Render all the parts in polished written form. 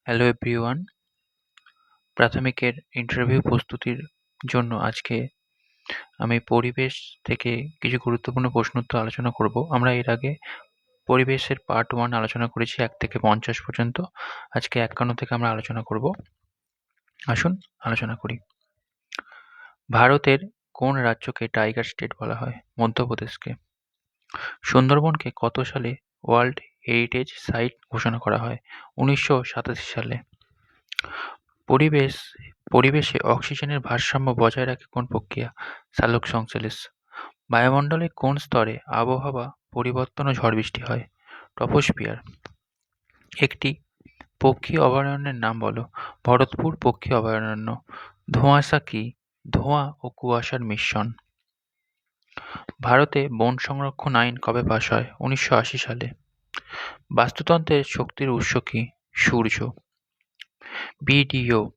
Hello everyone, প্রাথমিকের interview প্রস্তুতির জন্য আজকে আমি পরিবেশ থেকে কিছু গুরুত্বপূর্ণ প্রশ্ন উত্তর আলোচনা করব। আমরা এর আগে পরিবেশের পার্ট 1 আলোচনা করেছি 1 থেকে 50 পর্যন্ত। আজকে 51 থেকে আমরা আলোচনা করব। আসুন আলোচনা করি। ভারতের কোন রাজ্যকে টাইগার স্টেট বলা হয়? মধ্যপ্রদেশকে। সুন্দরবনকে কত সালে ওয়ার্ল্ড হেরিটেজ সাইট ঘোষণা করা হয়? 1987 সালে। পরিবেশে অক্সিজেনের ভারসাম্য বজায় রাখে কোন প্রক্রিয়া? সালোকসংশ্লেষ। বায়ুমণ্ডলের কোন স্তরে আবহাওয়া পরিবর্তন ও ঝড় বৃষ্টি হয়? ট্রপোস্ফিয়ার। একটি পক্ষী অভয়ারণ্যের নাম বলো। ভরতপুর পক্ষী অভয়ারণ্য। ধোঁয়াশা কি? ধোঁয়া ও কুয়াশার মিশ্রণ। ভারতে বন সংরক্ষণ আইন কবে পাস হয়? 1980 সালে। বাস্তুতন্ত্রের শক্তির উৎস কি? সূর্য। বিডিও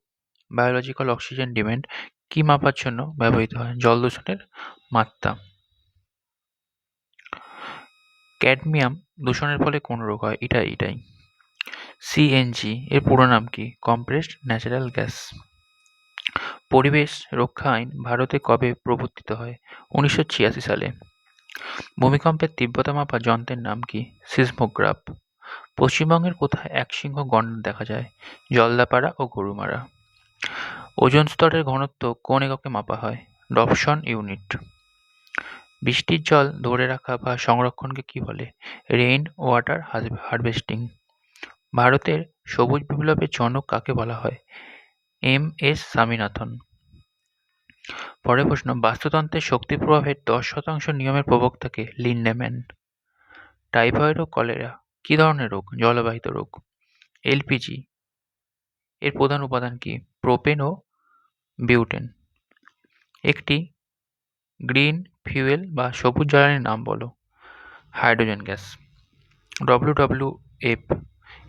বায়োলজিক্যাল অক্সিজেন ডিমান্ড কি মাপার জন্য ব্যবহৃত হয়? জল দূষণের মাত্রা। ক্যাডমিয়াম দূষণের ফলে কোন রোগ হয়? এটাই। সিএনজি এর পুরো নাম কি? Compressed natural gas. পরিবেশ রক্ষা আইন ভারতে কবে প্রবর্তিত হয়? 1986 সালে। ভূমিকম্পের তীব্রতা মাপার যন্ত্রের নাম কি? সিসমোগ্রাফ। পশ্চিমবঙ্গের কোথায় একশৃঙ্গ গণ্ডার দেখা যায়? জলদাপাড়া ও গরুমারা। ওজোন স্তরের ঘনত্ব কোন এককে মাপা হয়? ডপসন ইউনিট। বৃষ্টির জল ধরে রাখা বা সংরক্ষণকে কি বলে? Rain water harvesting. ভারতের সবুজ বিপ্লবের জনক কাকে বলা হয়? এম.এস. স্বামীনাথন। পরের প্রশ্ন, বাস্তুতন্ত্রের শক্তি প্রবাহের 10% নিয়মের প্রবক্তা কে? লিন্ডেম্যান। টাইফয়েড ও কলেরা কি ধরনের রোগ? জলবাহিত রোগ। এলপিজি এর প্রধান উপাদান কি? প্রোপেন ও বিউটেন। একটি গ্রিন ফিউয়েল বা সবুজ জ্বালানির নাম বলো। Hydrogen gas. WWF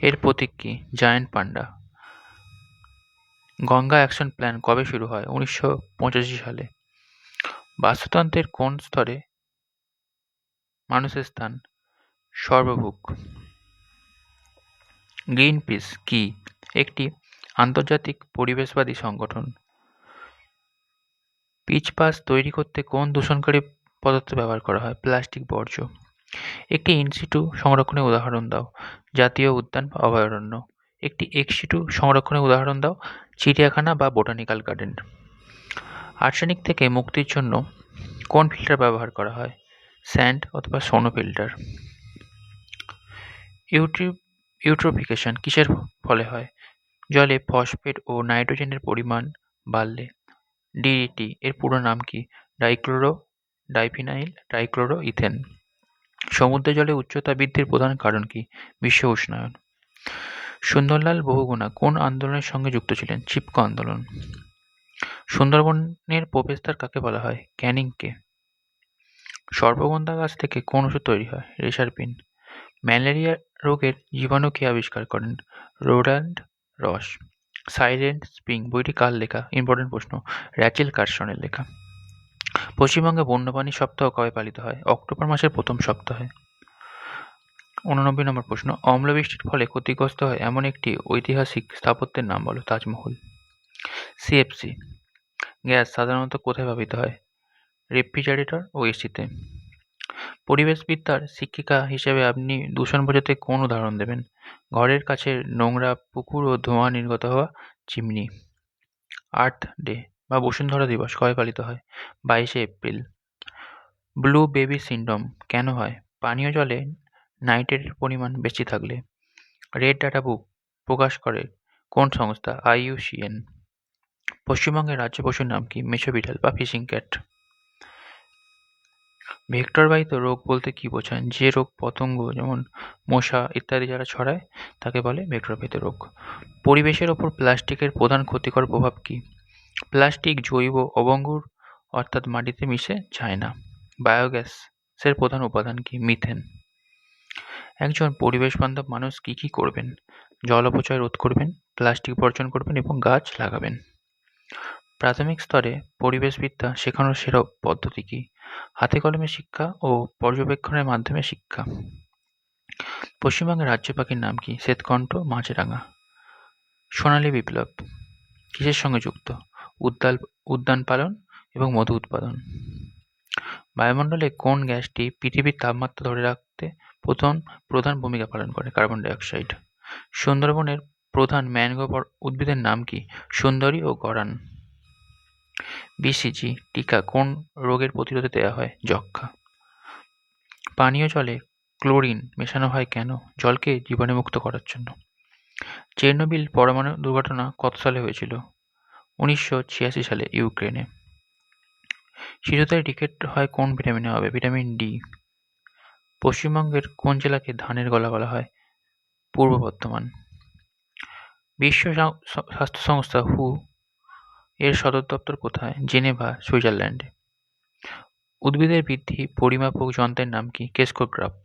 এর প্রতীক কি? জায়ান্ট পান্ডা। গঙ্গা অ্যাকশন প্ল্যান কবে শুরু হয়? 1985 সালে। বাস্তুতন্ত্রের কোন স্তরে মানুষের স্থান? সর্বভুক। গ্রিনপিস কি? একটি আন্তর্জাতিক পরিবেশবাদী সংগঠন। পিচ পাস তৈরি করতে কোন দূষণকারী পদার্থ ব্যবহার করা হয়? প্লাস্টিক বর্জ্য। একটি ইনসিটু সংরক্ষণের উদাহরণ দাও। জাতীয় উদ্যান বা অভয়ারণ্য। একটি এক্সিটু সংরক্ষণের উদাহরণ দাও। চিড়িয়াখানা বা বোটানিক্যাল গার্ডেন। আর্সেনিক থেকে মুক্তির জন্য কোন ফিল্টার ব্যবহার করা হয়? স্যান্ড অথবা সোনো ফিল্টার। ইউট্রোফিকেশন কিসের ফলে হয়? জলে ফসফেট ও নাইট্রোজেনের পরিমাণ বাড়লে। ডিডিটি এর পুরো নাম কি? Dichloro diphenyl trichloro ethane. সমুদ্র জলে উচ্চতা বৃদ্ধির প্রধান কারণ কি? বিশ্ব উষ্ণায়ন। সুন্দরলাল বহুগুণা কোন আন্দোলনের সঙ্গে যুক্ত ছিলেন? চিপকো আন্দোলন। সুন্দরবনের প্রবেশদ্বার কাকে বলা হয়? ক্যানিংকে। সর্পগন্ধা গাছ থেকে কোন ওষুধ তৈরি হয়? রেসারপিন। ম্যালেরিয়া রোগের জীবাণু কে আবিষ্কার করেন? রোল্যান্ড রস। সাইলেন্ট স্প্রিং বইটি কার লেখা? ইম্পর্টেন্ট প্রশ্ন। র্যাচেল কার্সনের লেখা। পশ্চিমবঙ্গে বন্যপ্রাণী সপ্তাহ কবে পালিত হয়? অক্টোবর মাসের প্রথম সপ্তাহে। 89 নম্বর প্রশ্ন, অম্লবৃষ্টির ফলে ক্ষতিগ্রস্ত হয় এমন একটি ঐতিহাসিক স্থাপত্যের নাম বলো। তাজমহল। সিএফসি গ্যাস সাধারণত কোথায় ব্যবহৃত হয়? রেফ্রিজারেটর ও এসিতে। পরিবেশবিদ্যার শিক্ষিকা হিসেবে আপনি দূষণ বোঝাতে কোন উদাহরণ দেবেন? ঘরের কাছের নোংরা পুকুর ও ধোঁয়া নির্গত হওয়া চিমনি। আর্থ ডে বা বসুন্ধরা দিবস কবে পালিত হয়? 22শে এপ্রিল। ব্লু বেবি সিন্ড্রোম কেন হয়? পানীয় জলে নাইট্রেটের পরিমাণ বেশি থাকলে। রেড ডাটা বুক প্রকাশ করে কোন সংস্থা? IUCN। পশ্চিমবঙ্গের রাজ্য পশুর নাম কি? মেছো বিড়াল বা ফিশিং ক্যাট। ভেক্টরবাহিত রোগ বলতে কি বোঝায়? যে রোগ পতঙ্গ যেমন মশা ইত্যাদি যারা ছড়ায় তাকে বলে ভেক্টরবাহিত রোগ। পরিবেশের ওপর প্লাস্টিকের প্রধান ক্ষতিকর প্রভাব কি? প্লাস্টিক জৈব অবঙ্গুর অর্থাৎ মাটিতে মিশে যায় না। বায়োগ্যাসের প্রধান উপাদান কি? মিথেন। একজন পরিবেশ বান্ধব মানুষ কি কি করবেন? জল অপচয় রোধ করবেন, প্লাস্টিক বর্জন করবেন এবং গাছ লাগাবেন। প্রাথমিক স্তরে পরিবেশবিদ্যা শেখানোর সেরা পদ্ধতি কি? হাতে কলমে শিক্ষা ও পর্যবেক্ষণের মাধ্যমে শিক্ষা। পশ্চিমবঙ্গের রাজ্য পাখির নাম কি? শ্বেতকণ্ঠ মাছরাঙা। সোনালী বিপ্লব কিসের সঙ্গে যুক্ত? উদ্যান পালন এবং মধু উৎপাদন। বায়ুমণ্ডলে কোন গ্যাসটি পৃথিবীর তাপমাত্রা ধরে রাখতে প্রধান ভূমিকা পালন করে? Carbon die oxide. সুন্দরবনের প্রধান ম্যানগ্রোভ উদ্ভিদের নাম কি? সুন্দরী ও গরান। বিসিজি টিকা কোন রোগের প্রতিরোধে দেওয়া হয়? যক্ষ্মা। পানীয় জলে ক্লোরিন মেশানো হয় কেন? জলকে জীবাণুমুক্ত করার জন্য। চেরনোবিল পরমাণু দুর্ঘটনা কত সালে হয়েছিল? 1986 সালে ইউক্রেনে। শিশুদের রিকেট হয় কোন ভিটামিনে হবে? Vitamin D. পশ্চিমবঙ্গের কোন জেলাকে ধানের গলা বলা হয়? পূর্ব বর্ধমান। বিশ্ব স্বাস্থ্য সংস্থা হু এর সদর দপ্তর কোথায়? জেনেভা, সুইজারল্যান্ডে। উদ্ভিদের বৃদ্ধি পরিমাপক যন্ত্রের নাম কি? কেসকোগ্রাফ।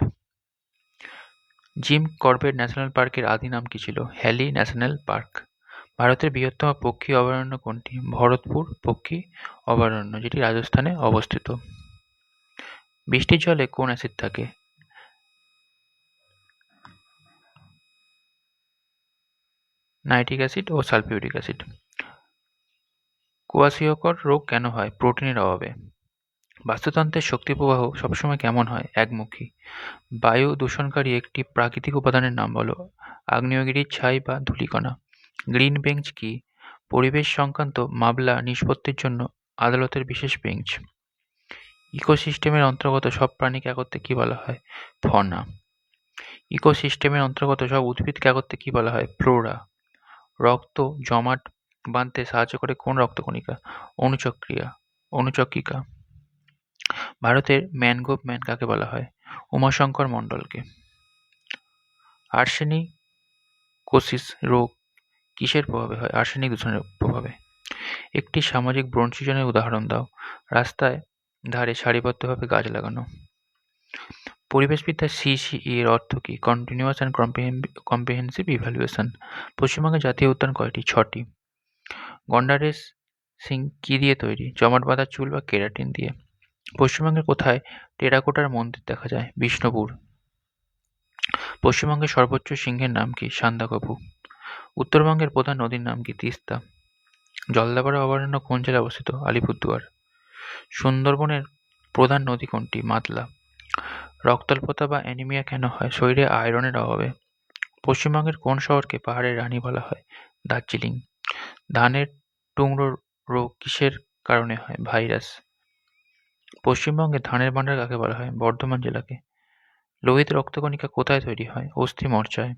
জিম করবেট ন্যাশনাল পার্কের আদি নাম কি ছিল? Hailey national park. ভারতের বৃহত্তম পক্ষী অভয়ারণ্য কোনটি? ভরতপুর পক্ষী অভয়ারণ্য, যেটি রাজস্থানে অবস্থিত। বৃষ্টির জলে কোন অ্যাসিড থাকে? নাইট্রিক অ্যাসিড ও সালফিউরিক অ্যাসিড। কোয়াশিয়কর রোগ কেন হয়? প্রোটিনের অভাবে। বাস্তুতন্ত্রের শক্তি প্রবাহ সবসময় কেমন হয়? একমুখী। বায়ু দূষণকারী একটি প্রাকৃতিক উপাদানের নাম বলো। আগ্নেয়গিরির ছাই বা ধূলিকণা। গ্রিন বেঞ্চ কি? পরিবেশ সংক্রান্ত মামলা নিষ্পত্তির জন্য আদালতের বিশেষ বেঞ্চ। ইকোসিস্টেমের অন্তর্গত সব প্রাণীকে একত্রে কি বলা হয়? ফনা। ইকোসিস্টেমের অন্তর্গত সব উদ্ভিদকে একত্রে কি বলা হয়? ফ্লোরা। রক্ত জমাট বাঁধতে সাহায্য করে কোন রক্তকণিকা? অনুচক্রিকা। ভারতের ম্যানগ্রোভ ম্যান কাকে বলা হয়? উমাশঙ্কর মণ্ডলকে। আর্সেনিকোসিস রোগ কিসের প্রভাবে হয়? আর্সেনিক দূষণের প্রভাবে। একটি সামাজিক বনসৃজনের উদাহরণ দাও। রাস্তায় ধারে সারিবদ্ধভাবে গাছ লাগানো। পরিবেশবিদ্যার সিসিই এর অর্থ কি? Continuous and comprehensive evaluation. পশ্চিমবঙ্গের জাতীয় উদ্যান কয়টি? 6টি। গন্ডারের শিং কি দিয়ে তৈরি? জমাট বাঁধা চুল বা কেরাটিন দিয়ে। পশ্চিমবঙ্গের কোথায় টেরাকোটার মন্দির দেখা যায়? বিষ্ণুপুর। পশ্চিমবঙ্গের সর্বোচ্চ সিংহের নাম কি? সান্দাকফু। উত্তরবঙ্গের প্রধান নদীর নাম কি? তিস্তা। জলদাপাড়া অভয়ারণ্য কোন জেলায় অবস্থিত? আলিপুরদুয়ার। সুন্দরবনের প্রধান নদী কোনটি? মাতলা। রক্তাল্পতা বা অ্যানিমিয়া কেন হয়? শরীরে আয়রনের অভাবে। পশ্চিমবঙ্গের কোন শহরকে পাহাড়ের রানী বলা হয়? দার্জিলিং। ধানের টুংরো রোগ কিসের কারণে হয়? ভাইরাস। পশ্চিমবঙ্গে ধানের ভান্ডার কাকে বলা হয়? বর্ধমান জেলাকে। লোহিত রক্তকণিকা কোথায় তৈরি হয়? অস্থি মজ্জায়।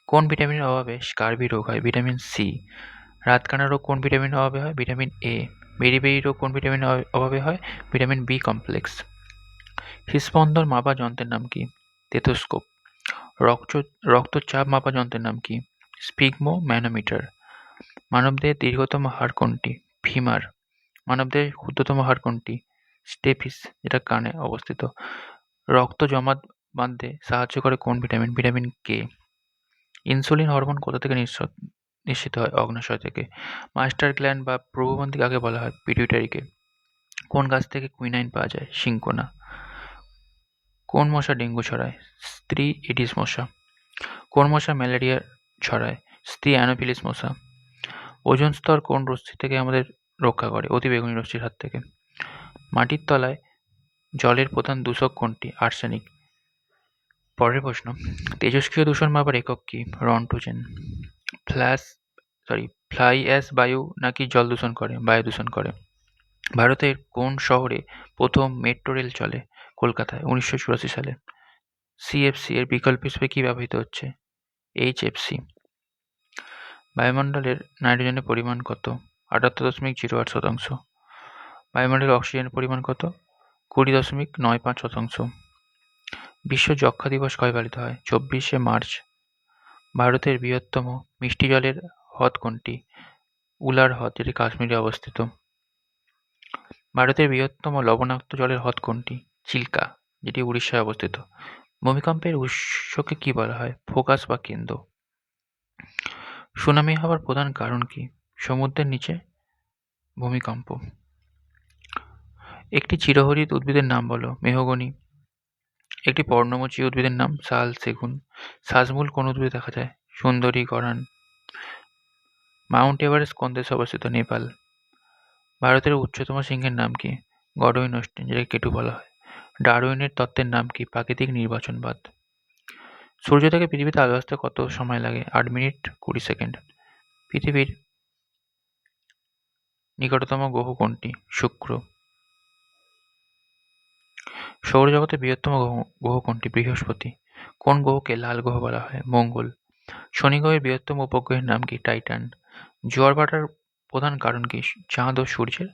কোন ভিটামিনের অভাবে স্কার্বি রোগ হয়? Vitamin C. রাতকানা রোগ কোন ভিটামিনের অভাবে হয়? Vitamin A. বেরি রোগ কোন ভিটামিনের অভাবে হয়? Vitamin B complex. হৃৎস্পন্দন মাপা যন্ত্রের নাম কি? স্টেথোস্কোপ। রক্তচাপ মাপা যন্ত্রের নাম কি? স্পিগমোম্যানোমিটার। মানবদেহের দীর্ঘতম হাড় কোনটি? ফিমার। মানবদেহের ক্ষুদ্রতম হাড় কোনটি? স্টেপিস, যেটা কানে অবস্থিত। রক্ত জমাট বাঁধতে সাহায্য করে কোন vitamin? Vitamin K. Insulin hormone কোথা থেকে নিঃসৃত হয়? অগ্ন্যাশয় থেকে। মাস্টার গ্ল্যান্ড বা প্রভুবন্ধী কাকে বলা হয়? পিটুইটারিকে। কোন গাছ থেকে কুইনাইন পাওয়া যায়? সিঙ্কোনা। কোন মশা ডেঙ্গু ছড়ায়? স্ত্রী এডিস মশা। কোন মশা ম্যালেরিয়া ছড়ায়? স্ত্রী অ্যানোফিলিস মশা। ওজোন স্তর কোন রশ্মি থেকে আমাদের রক্ষা করে? অতিবেগুনি রশ্মির হাত থেকে। মাটির তলায় জলের প্রধান দূষক কোনটি? আর্সেনিক। পরের প্রশ্ন, তেজস্ক্রিয় দূষণ মাপার একক কি? রন্টজেন। ফ্লাই অ্যাশ বায়ু নাকি জল দূষণ করে? বায়ু দূষণ করে। ভারতের কোন শহরে প্রথম মেট্রো রেল চলে? কলকাতায় 1984 সালে। সিএফসি এর বিকল্প হিসেবে কি ব্যবহৃত হচ্ছে? এইচএফসি। বায়ুমণ্ডলের নাইট্রোজেনের পরিমাণ কত? 78.08%। বায়ুমণ্ডলের অক্সিজেনের পরিমাণ কত? 20.95%। বিশ্ব যক্ষ্মা দিবস কবে পালিত হয়? 24শে মার্চ। ভারতের বৃহত্তম মিষ্টি জলের হ্রদ কোনটি? উলার হ্রদ, যেটি কাশ্মীরে অবস্থিত। ভারতের বৃহত্তম লবণাক্ত জলের হ্রদ কোনটি? চিল্কা, যেটি উড়িষ্যায় অবস্থিত। ভূমিকম্পের উৎসকে কি বলা হয়? ফোকাস বা কেন্দ্র। সুনামি হওয়ার প্রধান কারণ কি? সমুদ্রের নিচে ভূমিকম্প। একটি চিরহরিৎ উদ্ভিদের নাম বলো। মেহগনি। একটি পর্ণমোচী উদ্ভিদের নাম। শাল, সেগুন। শ্বাসমূল কোন উদ্ভিদে দেখা যায়? সুন্দরীগড়ান। মাউন্ট এভারেস্ট কোন দেশে অবস্থিত? নেপাল। ভারতের উচ্চতম সিংহের নাম কি? গডউইন অস্টিন, যেটাকে কেটু বলা হয়। ডারউইনের তত্ত্বের নাম কি? প্রাকৃতিক নির্বাচনবাদ। সূর্য থেকে পৃথিবীতে আলো আসতে কত সময় লাগে? 8 মিনিট 20 সেকেন্ড। পৃথিবীর নিকটতম গ্রহ কোনটি? শুক্র। সৌরজগতের বৃহত্তম গ্রহ কোনটি? বৃহস্পতি। কোন গ্রহকে লাল গ্রহ বলা হয়? মঙ্গল। শনি গ্রহের বৃহত্তম উপগ্রহের নাম কি? টাইটান। জোয়ার ভাটার প্রধান কারণ কি? চাঁদ ও সূর্যের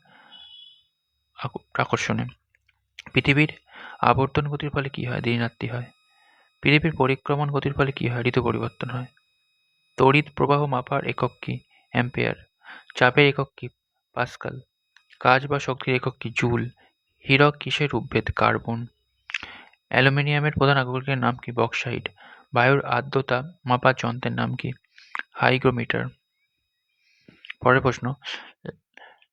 আকর্ষণে। পৃথিবীর আবর্তন গতির ফলে কি হয়? দিন রাত্রি হয়। পৃথিবীর পরিক্রমণ গতির ফলে কি হয়? ঋতু পরিবর্তন হয়। তড়িৎ প্রবাহ মাপার একক কি? অ্যাম্পিয়ার। চাপের একক কি? পাস্কাল। কাজ বা শক্তির একক কি? জুল। হীরক কিসের উদ্ভিদ? কার্বন। অ্যালুমিনিয়ামের প্রধান আগরকের নাম কি? বক্সাইট। বায়ুর আর্দ্রতা মাপার যন্ত্রের নাম কি? হাইগ্রোমিটার। পরের প্রশ্ন,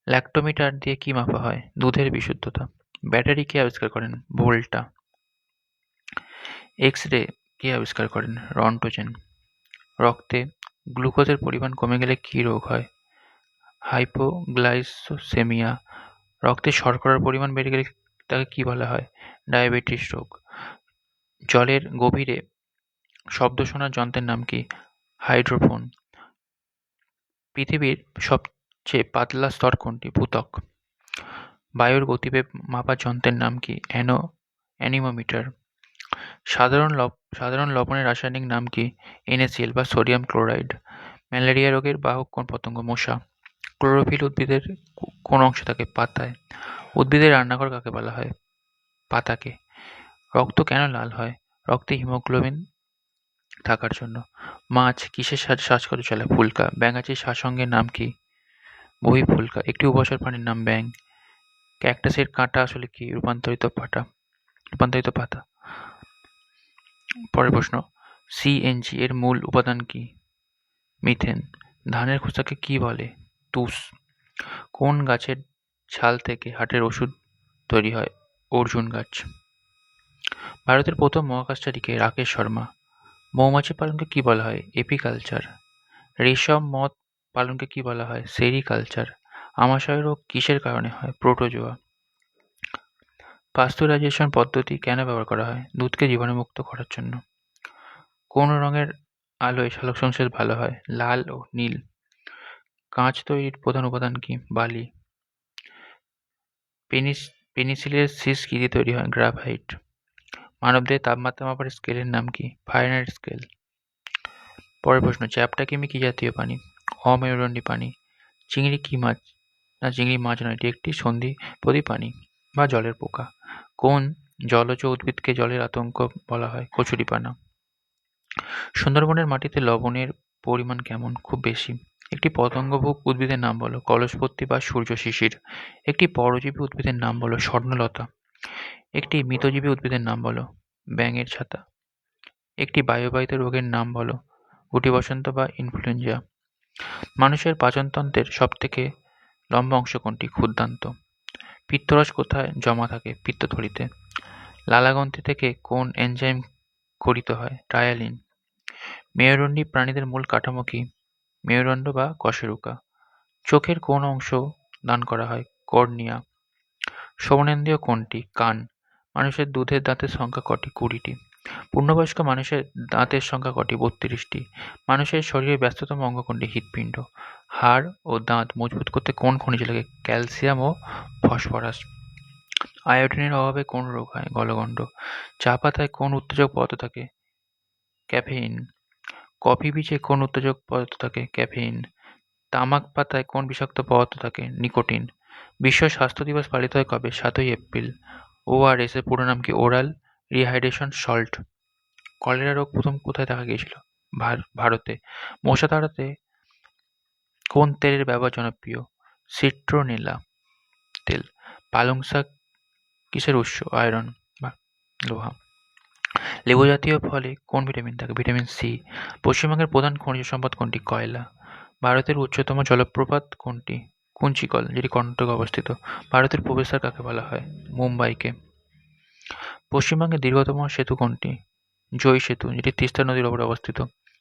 ল্যাক্টোমিটার দিয়ে কি মাপা হয়? দুধের বিশুদ্ধতা। ব্যাটারি কে আবিষ্কার করেন? ভোল্টা। এক্স-রে কে আবিষ্কার করেন? রন্টজেন। রক্তে গ্লুকোজের পরিমাণ কমে গেলে কি রোগ হয়? হাইপোগ্লাইসেমিয়া। রক্তে শর্করার পরিমাণ বেড়ে গেলে তাকে কি বলা হয়? ডায়াবেটিস রোগ। জলের গভীরে শব্দ শোনার যন্ত্রের নাম কি? হাইড্রোফোন। পৃথিবীর সবচেয়ে পাতলা স্তর কোনটি? ভূত্বক। বায়ুর গতিবেগ মাপার যন্ত্রের নাম কি? অ্যানিমোমিটার। সাধারণ লবণের রাসায়নিক নাম কি? NaCl বা সোডিয়াম ক্লোরাইড। ম্যালেরিয়া রোগের বাহক কোন পতঙ্গ? মশা। ক্লোরোফিল উদ্ভিদের কোন অংশে থাকে? পাতায়। উদ্ভিদের রান্নাঘর কাকে বলা হয়? পাতাকে। রক্ত কেন লাল হয়? রক্তে হিমোগ্লোবিন থাকার জন্য। মাছ কিসের সাহায্যে শ্বাসকষ্ট চালায়? ফুলকা। ব্যাঙাচির শ্বাসঙ্গের নাম কি? বহিঃফুলকা। একটি উভচর প্রাণীর নাম ব্যাঙ। ক্যাকটাসের কাঁটা আসলে কি? রূপান্তরিত পাতা। পরের প্রশ্ন, সিএনজি এর মূল উপাদান কি? মিথেন। ধানের খোসাকে কি বলে? তুষ। কোন গাছের ছাল থেকে হার্টের ওষুধ তৈরি হয়? অর্জুন গাছ। ভারতের প্রথম মহাকাশচারী কে? রাকেশ শর্মা। মৌমাছি পালনকে কি বলা হয়? এপিকালচার। রেশম মথ পালনকে কি বলা হয়? সেরিকালচার। আমাশয় রোগ কিসের কারণে হয়? প্রোটোজোয়া। পাস্তুরাইজেশন পদ্ধতি কেন ব্যবহার করা হয়? দুধকে জীবাণুমুক্ত করার জন্য। কোন রঙের আলোয় সালোকসংশ্লেষ ভালো হয়? লাল ও নীল। কাঁচ তৈরির প্রধান উপাদান কি? বালি। পেনিসিলিনের শীষ কি দিয়ে তৈরি হয়? গ্রাফাইট। মানবদেহের তাপমাত্রা মাপার স্কেলের নাম কি? Fahrenheit scale. পরের প্রশ্ন, চ্যাপ্টা কৃমি কি জাতীয় প্রাণী? অমেরুদণ্ডী প্রাণী। চিংড়ি কি মাছ? না, চিংড়ি মাছ নয়, এটি একটি সন্ধিপদী প্রাণী বা জলের পোকা। কোন জলজ উদ্ভিদকে জলের আতঙ্ক বলা হয়? কচুরিপানা। সুন্দরবনের মাটিতে লবণের পরিমাণ কেমন? খুব বেশি। একটি পতঙ্গভুক উদ্ভিদের নাম বলো। কলসপত্রী বা সূর্য শিশির। একটি পরজীবী উদ্ভিদের নাম বলো। স্বর্ণলতা। একটি মৃতজীবী উদ্ভিদের নাম বলো। ব্যাঙের ছাতা। একটি বায়ুবাহিত রোগের নাম বলো। গুটি বসন্ত বা ইনফ্লুয়েঞ্জা। মানুষের পাচনতন্ত্রের সবথেকে লম্বা অংশ কোনটি? ক্ষুদ্রান্ত। পিত্তরস কোথায় জমা থাকে? পিত্তথলিতে। লালাগ্রন্থি থেকে কোন এনজাইম খরিত হয়? ট্রায়ালিন। মেরুদণ্ডী প্রাণীদের মূল কাঠামো কি? মেরুদণ্ড বা কশেরুকা। চোখের কোন অংশ দান করা হয়? কর্নিয়া। শ্রবণেন্দ্রিয় কোনটি? কান। মানুষের দুধের দাঁতের সংখ্যা কটি? 20টি। পূর্ণবয়স্ক মানুষের দাঁতের সংখ্যা কটি? 32টি। মানুষের শরীরের ব্যস্ততম অঙ্গ কোনটি? হৃৎপিণ্ড। হাড় ও দাঁত মজবুত করতে কোন খনিজ লাগে? ক্যালসিয়াম ও ফসফরাস। আয়োডিনের অভাবে কোন রোগ হয়? গলগণ্ড। চা পাতায় কোন উত্তেজক পদার্থ থাকে? ক্যাফেইন। কফি বীজে কোন উত্তেজক পদার্থ থাকে? ক্যাফেইন। তামাক পাতায় কোন বিষাক্ত পদার্থ থাকে? নিকোটিন। বিশ্ব স্বাস্থ্য দিবস পালিত হয় কবে? 7ই এপ্রিল। ওআরএস এর পুরো নাম কি? Oral rehydration salt. কলেরা রোগ প্রথম কোথায় দেখা গিয়েছিল? ভারতে। মশা তাড়াতে কোন তেলের ব্যবহার জনপ্রিয়? সিট্রোনেলা তেল। পালং শাক কিসের উৎস? আয়রন বা লোহা। লেবু জাতীয় ফলে কোন ভিটামিন থাকে? Vitamin C. পশ্চিমবঙ্গের প্রধান খনিজ সম্পদ কোনটি? কয়লা। ভারতের উচ্চতম জলপ্রপাত কোনটি? কুঞ্চিকল, যেটি কর্ণাটকে অবস্থিত। ভারতের প্রবেশদ্বার কাকে বলা হয়? মুম্বাইকে। পশ্চিমবঙ্গের দীর্ঘতম সেতু কোনটি? জয়ী সেতু, যেটি তিস্তা নদীর ওপর অবস্থিত।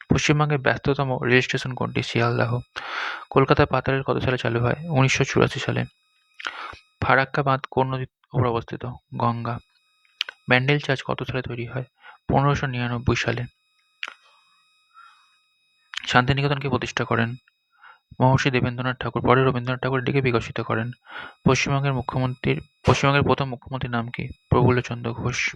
পশ্চিমবঙ্গের ব্যস্ততম রেল স্টেশন কোনটি? শিয়ালদাহ। কলকাতার পাতাল রেল কত সালে চালু হয়? 1984 সালে। ফারাক্কা বাঁধ কোন নদীর উপর অবস্থিত? গঙ্গা। ব্যান্ডেল চার্চ কত সালে তৈরি হয়? 1599 সালে। শান্তিনিকেতন কে প্রতিষ্ঠা করেন? মহর্ষি দেবেন্দ্রনাথ ঠাকুর। পরে রবীন্দ্রনাথ ঠাকুর এটিকে বিকশিত করেন। পশ্চিমবঙ্গের প্রথম মুখ্যমন্ত্রীর নাম কি? প্রফুল্লচন্দ্র ঘোষ।